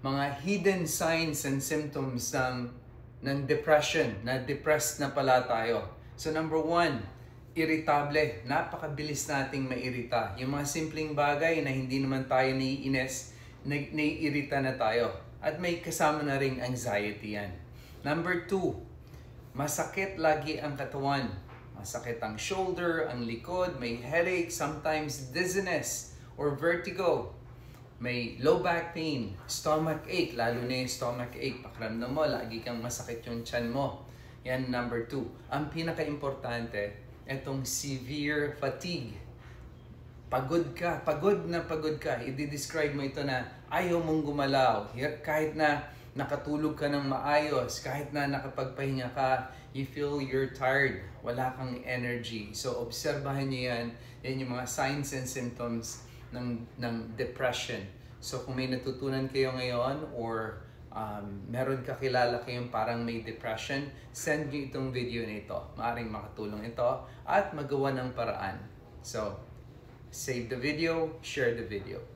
mga hidden signs and symptoms ng depression, na depressed na pala tayo. So number one, irritable. Napakabilis nating mairita. Yung mga simpleng bagay na hindi naman tayo naiinis, naiirita na tayo. At may kasama na ring anxiety yan. Number two, masakit lagi ang katawan. Masakit ang shoulder, ang likod, may headache, sometimes dizziness or vertigo. May low back pain, stomach ache, lalo na yung stomach ache. Pakiramdam mo, lagi kang masakit yung tiyan mo. Yan, number two. Ang pinaka-importante, itong severe fatigue. Pagod na pagod ka. I-describe mo ito na ayaw mong gumalaw. Kahit na nakatulog ka ng maayos, kahit na nakapagpahinga ka, you feel you're tired. Wala kang energy. So, obserbahan niyo yan. Yan yung mga signs and symptoms ng depression. So kung may natutunan kayo ngayon or meron kakilala kayong parang may depression, send nyo itong video na ito. Maaring makatulong ito at magawa ng paraan. So, save the video, share the video.